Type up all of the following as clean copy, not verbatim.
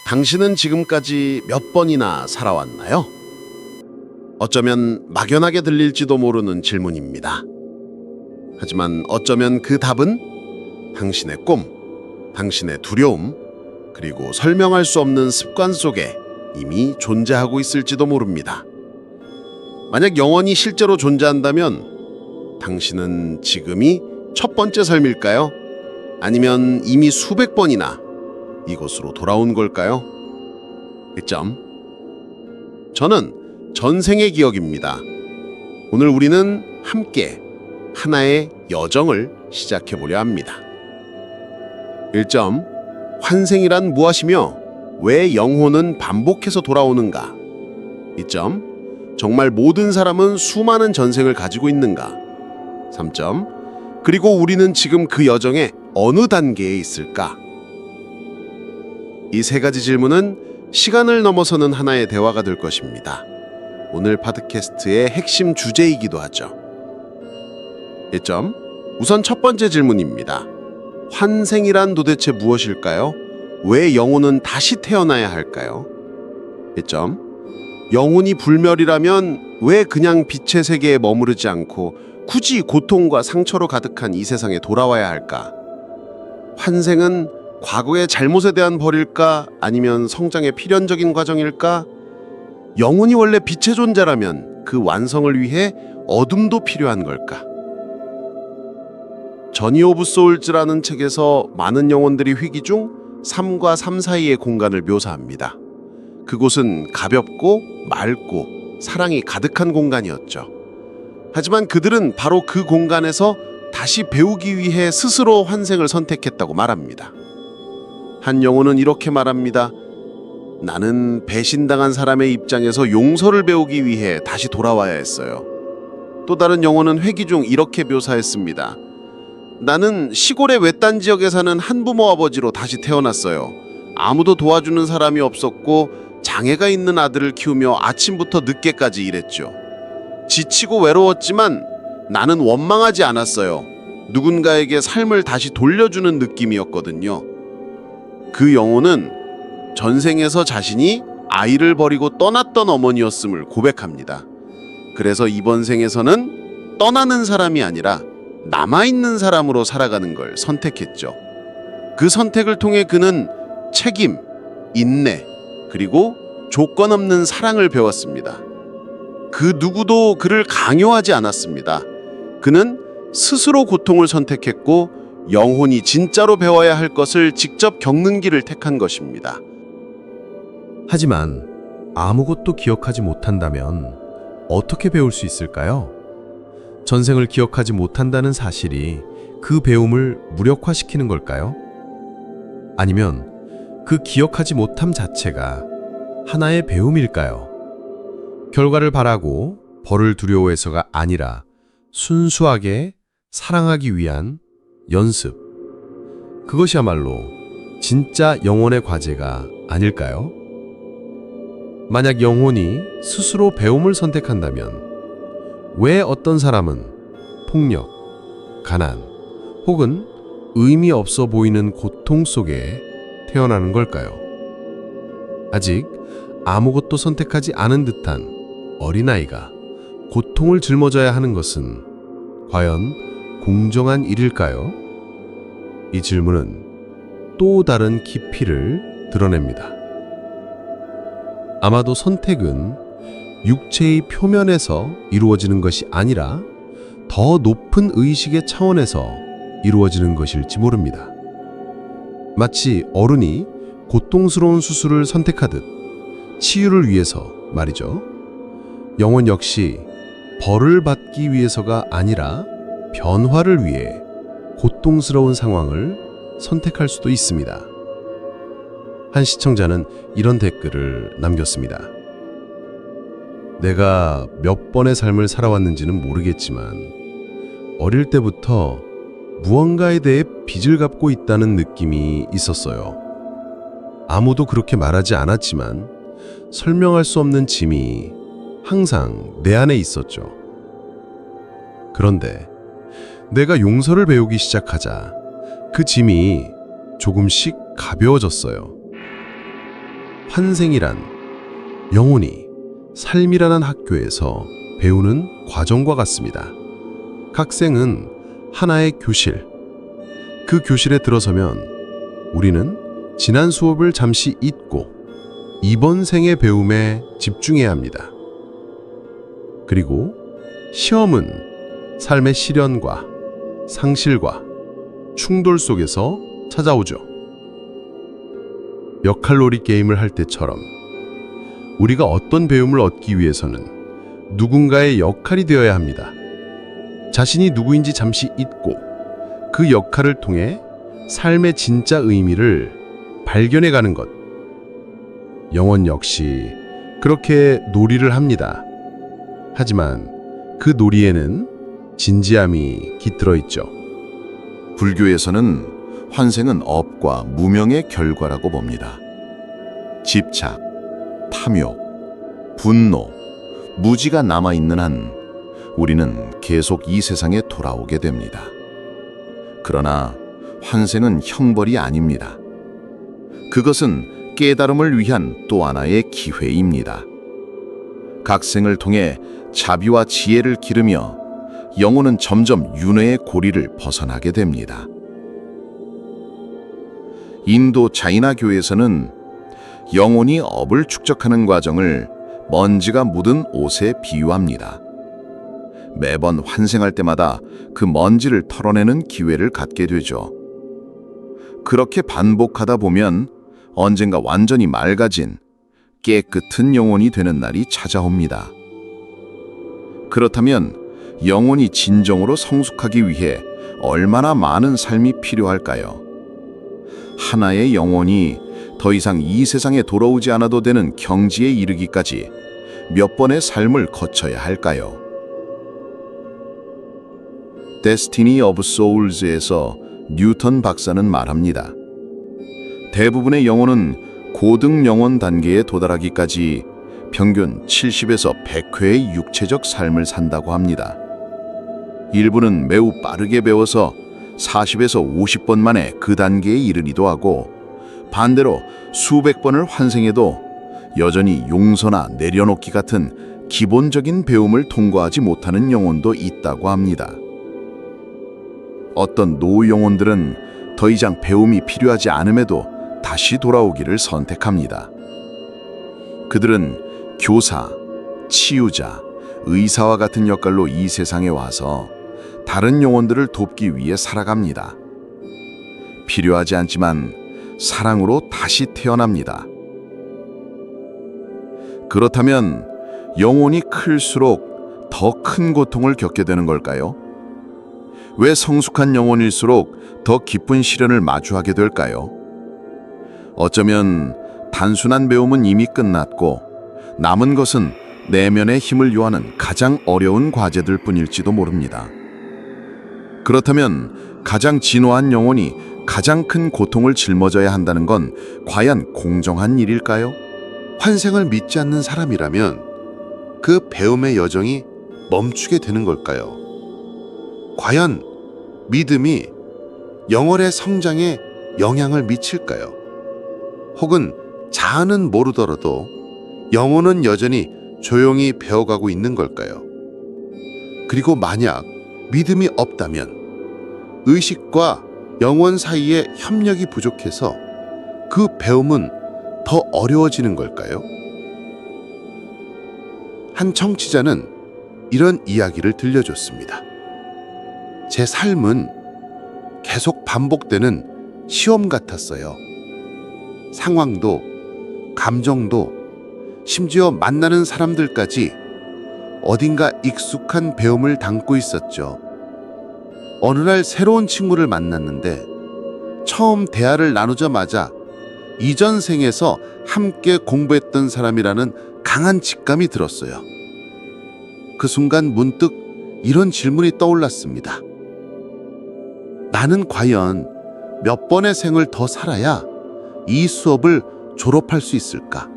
당신은 지금까지 몇 번이나 살아왔나요? 어쩌면 막연하게 들릴지도 모르는 질문입니다. 하지만 어쩌면 그 답은 당신의 꿈, 당신의 두려움, 그리고 설명할 수 없는 습관 속에 이미 존재하고 있을지도 모릅니다. 만약 영원히 실제로 존재한다면 당신은 지금이 첫 번째 삶일까요? 아니면 이미 수백 번이나 이곳으로 돌아온 걸까요? 1점. 저는 전생의 기억입니다. 오늘 우리는 함께 하나의 여정을 시작해 보려 합니다. 1점. 환생이란 무엇이며 왜 영혼은 반복해서 돌아오는가? 2점. 정말 모든 사람은 수많은 전생을 가지고 있는가? 3점. 그리고 우리는 지금 그 여정의 어느 단계에 있을까? 이 세 가지 질문은 시간을 넘어서는 하나의 대화가 될 것입니다. 오늘 팟캐스트의 핵심 주제이기도 하죠. 1점. 우선 첫 번째 질문입니다. 환생이란 도대체 무엇일까요? 왜 영혼은 다시 태어나야 할까요? 1점. 영혼이 불멸이라면 왜 그냥 빛의 세계에 머무르지 않고 굳이 고통과 상처로 가득한 이 세상에 돌아와야 할까? 환생은 과거의 잘못에 대한 벌일까? 아니면 성장의 필연적인 과정일까? 영혼이 원래 빛의 존재라면 그 완성을 위해 어둠도 필요한 걸까? 저니 오브 소울즈라는 책에서 많은 영혼들이 회귀 중 삶과 삶 사이의 공간을 묘사합니다. 그곳은 가볍고 맑고 사랑이 가득한 공간이었죠. 하지만 그들은 바로 그 공간에서 다시 배우기 위해 스스로 환생을 선택했다고 말합니다. 한 영혼은 이렇게 말합니다. 나는 배신당한 사람의 입장에서 용서를 배우기 위해 다시 돌아와야 했어요. 또 다른 영혼은 회귀 중 이렇게 묘사했습니다. 나는 시골의 외딴 지역에 사는 한부모 아버지로 다시 태어났어요. 아무도 도와주는 사람이 없었고 장애가 있는 아들을 키우며 아침부터 늦게까지 일했죠. 지치고 외로웠지만 나는 원망하지 않았어요. 누군가에게 삶을 다시 돌려주는 느낌이었거든요. 그 영혼은 전생에서 자신이 아이를 버리고 떠났던 어머니였음을 고백합니다. 그래서 이번 생에서는 떠나는 사람이 아니라 남아있는 사람으로 살아가는 걸 선택했죠. 그 선택을 통해 그는 책임, 인내, 그리고 조건 없는 사랑을 배웠습니다. 그 누구도 그를 강요하지 않았습니다. 그는 스스로 고통을 선택했고 영혼이 진짜로 배워야 할 것을 직접 겪는 길을 택한 것입니다. 하지만 아무것도 기억하지 못한다면 어떻게 배울 수 있을까요? 전생을 기억하지 못한다는 사실이 그 배움을 무력화시키는 걸까요? 아니면 그 기억하지 못함 자체가 하나의 배움일까요? 결과를 바라고 벌을 두려워해서가 아니라 순수하게 사랑하기 위한 연습. 그것이야말로 진짜 영혼의 과제가 아닐까요? 만약 영혼이 스스로 배움을 선택한다면 왜 어떤 사람은 폭력, 가난, 혹은 의미 없어 보이는 고통 속에 태어나는 걸까요? 아직 아무것도 선택하지 않은 듯한 어린아이가 고통을 짊어져야 하는 것은 과연 공정한 일일까요? 이 질문은 또 다른 깊이를 드러냅니다. 아마도 선택은 육체의 표면에서 이루어지는 것이 아니라 더 높은 의식의 차원에서 이루어지는 것일지 모릅니다. 마치 어른이 고통스러운 수술을 선택하듯 치유를 위해서 말이죠. 영혼 역시 벌을 받기 위해서가 아니라 변화를 위해 고통스러운 상황을 선택할 수도 있습니다. 한 시청자는 이런 댓글을 남겼습니다. 내가 몇 번의 삶을 살아왔는지는 모르겠지만 어릴 때부터 무언가에 대해 빚을 갚고 있다는 느낌이 있었어요. 아무도 그렇게 말하지 않았지만 설명할 수 없는 짐이 항상 내 안에 있었죠. 그런데 내가 용서를 배우기 시작하자 그 짐이 조금씩 가벼워졌어요. 환생이란 영혼이 삶이라는 학교에서 배우는 과정과 같습니다. 각 생은 하나의 교실. 그 교실에 들어서면 우리는 지난 수업을 잠시 잊고 이번 생의 배움에 집중해야 합니다. 그리고 시험은 삶의 시련과 상실과 충돌 속에서 찾아오죠. 역할놀이 게임을 할 때처럼 우리가 어떤 배움을 얻기 위해서는 누군가의 역할이 되어야 합니다. 자신이 누구인지 잠시 잊고 그 역할을 통해 삶의 진짜 의미를 발견해 가는 것. 영혼 역시 그렇게 놀이를 합니다. 하지만 그 놀이에는 진지함이 깃들어 있죠. 불교에서는 환생은 업과 무명의 결과라고 봅니다. 집착, 탐욕, 분노, 무지가 남아있는 한 우리는 계속 이 세상에 돌아오게 됩니다. 그러나 환생은 형벌이 아닙니다. 그것은 깨달음을 위한 또 하나의 기회입니다. 각 생을 통해 자비와 지혜를 기르며 영혼은 점점 윤회의 고리를 벗어나게 됩니다. 인도 자이나 교에서는 영혼이 업을 축적하는 과정을 먼지가 묻은 옷에 비유합니다. 매번 환생할 때마다 그 먼지를 털어내는 기회를 갖게 되죠. 그렇게 반복하다 보면 언젠가 완전히 맑아진 깨끗한 영혼이 되는 날이 찾아옵니다. 그렇다면 영혼이 진정으로 성숙하기 위해 얼마나 많은 삶이 필요할까요? 하나의 영혼이 더 이상 이 세상에 돌아오지 않아도 되는 경지에 이르기까지 몇 번의 삶을 거쳐야 할까요? Destiny of Souls에서 뉴턴 박사는 말합니다. 대부분의 영혼은 고등 영혼 단계에 도달하기까지 평균 70에서 100회의 육체적 삶을 산다고 합니다. 일부는 매우 빠르게 배워서 40에서 50번 만에 그 단계에 이르기도 하고, 반대로 수백 번을 환생해도 여전히 용서나 내려놓기 같은 기본적인 배움을 통과하지 못하는 영혼도 있다고 합니다. 어떤 노 영혼들은 더 이상 배움이 필요하지 않음에도 다시 돌아오기를 선택합니다. 그들은 교사, 치유자, 의사와 같은 역할로 이 세상에 와서 다른 영혼들을 돕기 위해 살아갑니다. 필요하지 않지만 사랑으로 다시 태어납니다. 그렇다면 영혼이 클수록 더 큰 고통을 겪게 되는 걸까요? 왜 성숙한 영혼일수록 더 깊은 시련을 마주하게 될까요? 어쩌면 단순한 배움은 이미 끝났고 남은 것은 내면의 힘을 요하는 가장 어려운 과제들 뿐일지도 모릅니다. 그렇다면 가장 진화한 영혼이 가장 큰 고통을 짊어져야 한다는 건 과연 공정한 일일까요? 환생을 믿지 않는 사람이라면 그 배움의 여정이 멈추게 되는 걸까요? 과연 믿음이 영혼의 성장에 영향을 미칠까요? 혹은 자아는 모르더라도 영혼은 여전히 조용히 배워가고 있는 걸까요? 그리고 만약 믿음이 없다면 의식과 영혼 사이의 협력이 부족해서 그 배움은 더 어려워지는 걸까요? 한 청취자는 이런 이야기를 들려줬습니다. 제 삶은 계속 반복되는 시험 같았어요. 상황도, 감정도, 심지어 만나는 사람들까지 어딘가 익숙한 배움을 담고 있었죠. 어느 날 새로운 친구를 만났는데 처음 대화를 나누자마자 이전 생에서 함께 공부했던 사람이라는 강한 직감이 들었어요. 그 순간 문득 이런 질문이 떠올랐습니다. 나는 과연 몇 번의 생을 더 살아야 이 수업을 졸업할 수 있을까?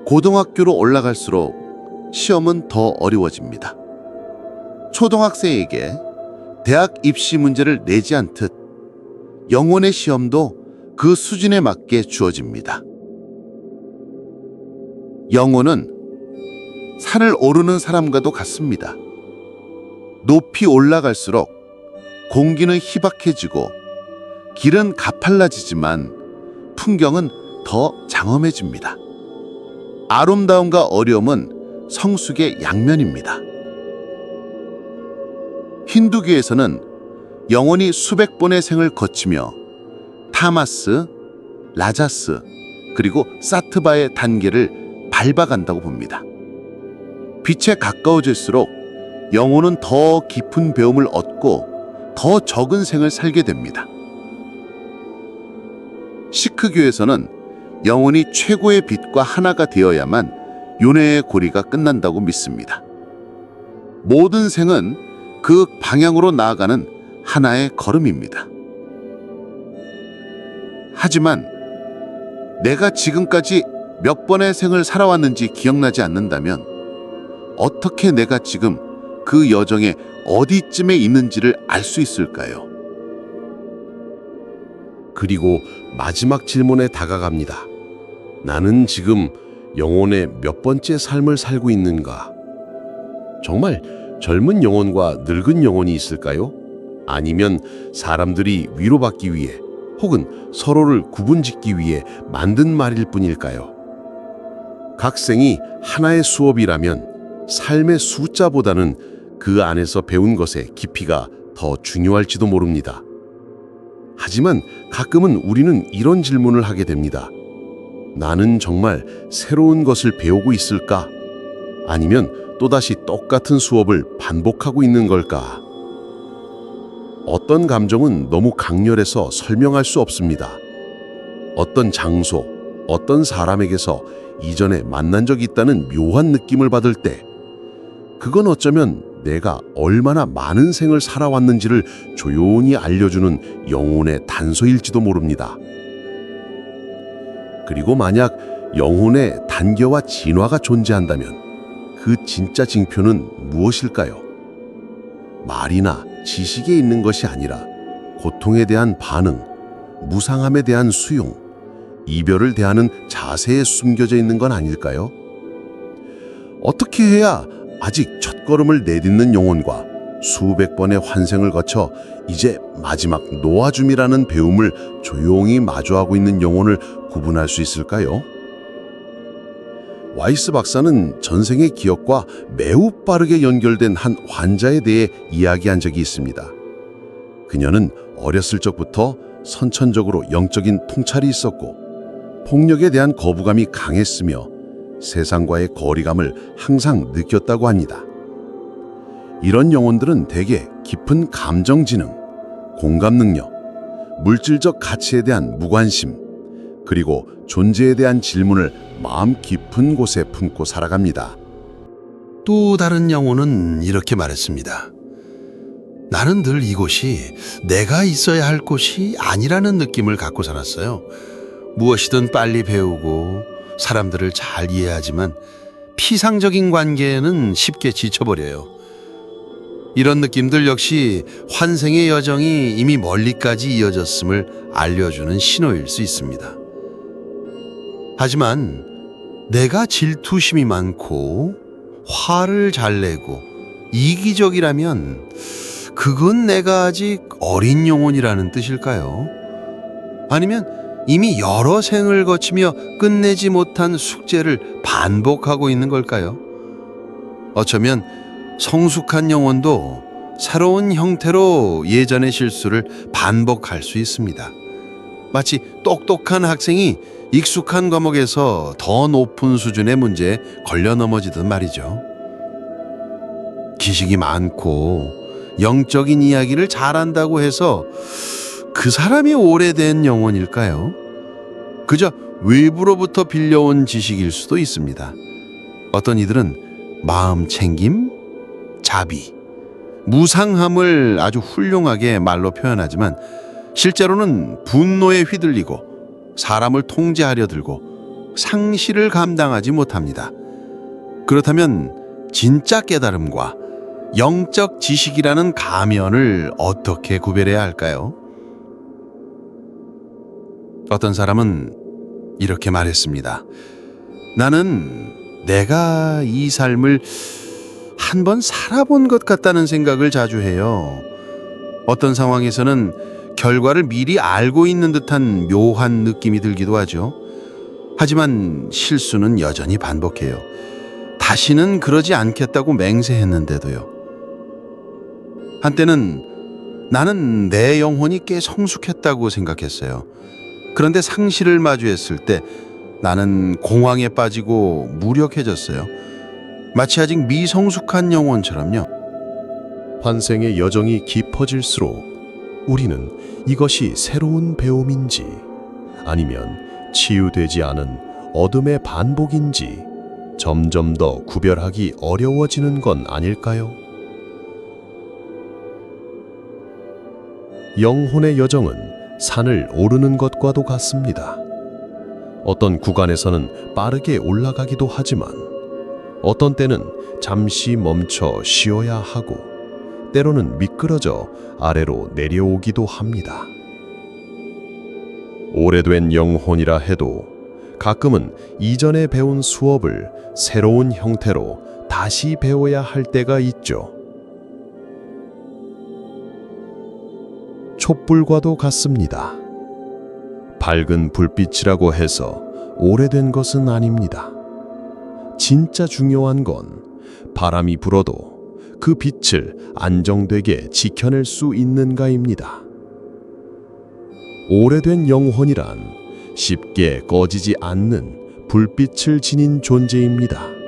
고등학교로 올라갈수록 시험은 더 어려워집니다. 초등학생에게 대학 입시 문제를 내지 않듯 영혼의 시험도 그 수준에 맞게 주어집니다. 영혼은 산을 오르는 사람과도 같습니다. 높이 올라갈수록 공기는 희박해지고 길은 가팔라지지만 풍경은 더 장엄해집니다. 아름다움과 어려움은 성숙의 양면입니다. 힌두교에서는 영혼이 수백 번의 생을 거치며 타마스, 라자스, 그리고 사트바의 단계를 밟아간다고 봅니다. 빛에 가까워질수록 영혼은 더 깊은 배움을 얻고 더 적은 생을 살게 됩니다. 시크교에서는 영혼이 최고의 빛과 하나가 되어야만 윤회의 고리가 끝난다고 믿습니다. 모든 생은 그 방향으로 나아가는 하나의 걸음입니다. 하지만 내가 지금까지 몇 번의 생을 살아왔는지 기억나지 않는다면 어떻게 내가 지금 그 여정의 어디쯤에 있는지를 알 수 있을까요? 그리고 마지막 질문에 다가갑니다. 나는 지금 영혼의 몇 번째 삶을 살고 있는가? 정말 젊은 영혼과 늙은 영혼이 있을까요? 아니면 사람들이 위로받기 위해 혹은 서로를 구분짓기 위해 만든 말일 뿐일까요? 각 생이 하나의 수업이라면 삶의 숫자보다는 그 안에서 배운 것의 깊이가 더 중요할지도 모릅니다. 하지만 가끔은 우리는 이런 질문을 하게 됩니다. 나는 정말 새로운 것을 배우고 있을까? 아니면 또다시 똑같은 수업을 반복하고 있는 걸까? 어떤 감정은 너무 강렬해서 설명할 수 없습니다. 어떤 장소, 어떤 사람에게서 이전에 만난 적이 있다는 묘한 느낌을 받을 때, 그건 어쩌면 내가 얼마나 많은 생을 살아왔는지를 조용히 알려주는 영혼의 단서일지도 모릅니다. 그리고 만약 영혼의 단계와 진화가 존재한다면 그 진짜 징표는 무엇일까요? 말이나 지식에 있는 것이 아니라 고통에 대한 반응, 무상함에 대한 수용, 이별을 대하는 자세에 숨겨져 있는 건 아닐까요? 어떻게 해야 아직 첫걸음을 내딛는 영혼과 수백 번의 환생을 거쳐 이제 마지막 놓아줌이라는 배움을 조용히 마주하고 있는 영혼을 구분할 수 있을까요? 와이스 박사는 전생의 기억과 매우 빠르게 연결된 한 환자에 대해 이야기한 적이 있습니다. 그녀는 어렸을 적부터 선천적으로 영적인 통찰이 있었고 폭력에 대한 거부감이 강했으며 세상과의 거리감을 항상 느꼈다고 합니다. 이런 영혼들은 대개 깊은 감정 지능, 공감 능력, 물질적 가치에 대한 무관심, 그리고 존재에 대한 질문을 마음 깊은 곳에 품고 살아갑니다. 또 다른 영혼은 이렇게 말했습니다. 나는 늘 이곳이 내가 있어야 할 곳이 아니라는 느낌을 갖고 살았어요. 무엇이든 빨리 배우고 사람들을 잘 이해하지만 피상적인 관계에는 쉽게 지쳐버려요. 이런 느낌들 역시 환생의 여정이 이미 멀리까지 이어졌음을 알려주는 신호일 수 있습니다. 하지만 내가 질투심이 많고 화를 잘 내고 이기적이라면 그건 내가 아직 어린 영혼이라는 뜻일까요? 아니면 이미 여러 생을 거치며 끝내지 못한 숙제를 반복하고 있는 걸까요? 어쩌면 성숙한 영혼도 새로운 형태로 예전의 실수를 반복할 수 있습니다. 마치 똑똑한 학생이 익숙한 과목에서 더 높은 수준의 문제에 걸려 넘어지듯 말이죠. 지식이 많고 영적인 이야기를 잘한다고 해서 그 사람이 오래된 영혼일까요? 그저 외부로부터 빌려온 지식일 수도 있습니다. 어떤 이들은 마음 챙김, 자비, 무상함을 아주 훌륭하게 말로 표현하지만 실제로는 분노에 휘둘리고 사람을 통제하려 들고 상실을 감당하지 못합니다. 그렇다면 진짜 깨달음과 영적 지식이라는 가면을 어떻게 구별해야 할까요? 어떤 사람은 이렇게 말했습니다. 나는 내가 이 삶을 한 번 살아본 것 같다는 생각을 자주 해요. 어떤 상황에서는 결과를 미리 알고 있는 듯한 묘한 느낌이 들기도 하죠. 하지만 실수는 여전히 반복해요. 다시는 그러지 않겠다고 맹세했는데도요. 한때는 나는 내 영혼이 꽤 성숙했다고 생각했어요. 그런데 상실을 마주했을 때 나는 공황에 빠지고 무력해졌어요. 마치 아직 미성숙한 영혼처럼요. 환생의 여정이 깊어질수록 우리는 이것이 새로운 배움인지 아니면 치유되지 않은 어둠의 반복인지 점점 더 구별하기 어려워지는 건 아닐까요? 영혼의 여정은 산을 오르는 것과도 같습니다. 어떤 구간에서는 빠르게 올라가기도 하지만 어떤 때는 잠시 멈춰 쉬어야 하고 때로는 미끄러져 아래로 내려오기도 합니다. 오래된 영혼이라 해도 가끔은 이전에 배운 수업을 새로운 형태로 다시 배워야 할 때가 있죠. 촛불과도 같습니다. 밝은 불빛이라고 해서 오래된 것은 아닙니다. 진짜 중요한 건 바람이 불어도 그 빛을 안정되게 지켜낼 수 있는가입니다. 오래된 영혼이란 쉽게 꺼지지 않는 불빛을 지닌 존재입니다.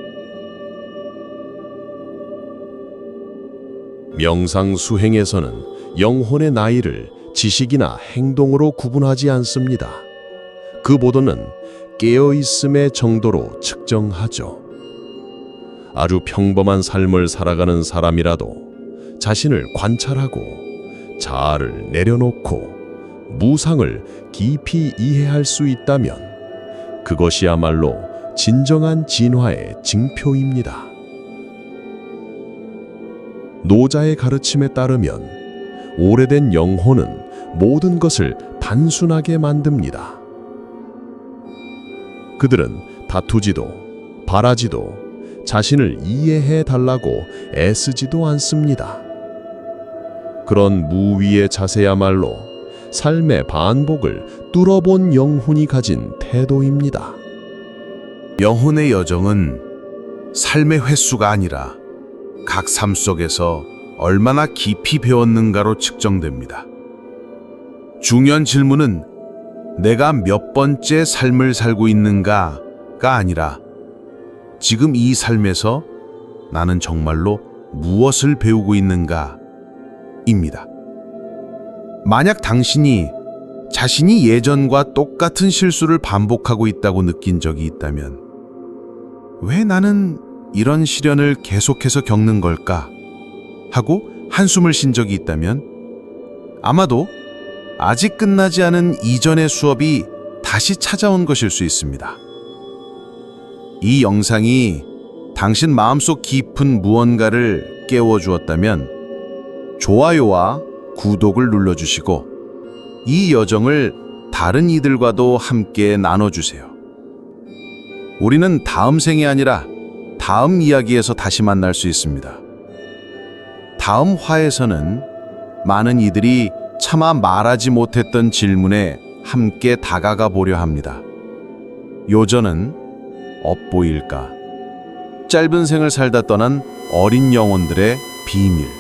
명상 수행에서는 영혼의 나이를 지식이나 행동으로 구분하지 않습니다. 그보다는 깨어있음의 정도로 측정하죠. 아주 평범한 삶을 살아가는 사람이라도 자신을 관찰하고 자아를 내려놓고 무상을 깊이 이해할 수 있다면 그것이야말로 진정한 진화의 징표입니다. 노자의 가르침에 따르면 오래된 영혼은 모든 것을 단순하게 만듭니다. 그들은 다투지도 바라지도 자신을 이해해 달라고 애쓰지도 않습니다. 그런 무위의 자세야말로 삶의 반복을 뚫어본 영혼이 가진 태도입니다. 영혼의 여정은 삶의 횟수가 아니라 각 삶 속에서 얼마나 깊이 배웠는가로 측정됩니다. 중요한 질문은 내가 몇 번째 삶을 살고 있는가가 아니라 지금 이 삶에서 나는 정말로 무엇을 배우고 있는가입니다. 만약 당신이 자신이 예전과 똑같은 실수를 반복하고 있다고 느낀 적이 있다면 왜 나는 이런 시련을 계속해서 겪는 걸까? 하고 한숨을 쉰 적이 있다면 아마도 아직 끝나지 않은 이전의 수업이 다시 찾아온 것일 수 있습니다. 이 영상이 당신 마음속 깊은 무언가를 깨워주었다면 좋아요와 구독을 눌러주시고 이 여정을 다른 이들과도 함께 나눠주세요. 우리는 다음 생이 아니라 다음 이야기에서 다시 만날 수 있습니다. 다음 화에서는 많은 이들이 차마 말하지 못했던 질문에 함께 다가가 보려 합니다. 요전은 엇보일까? 짧은 생을 살다 떠난 어린 영혼들의 비밀.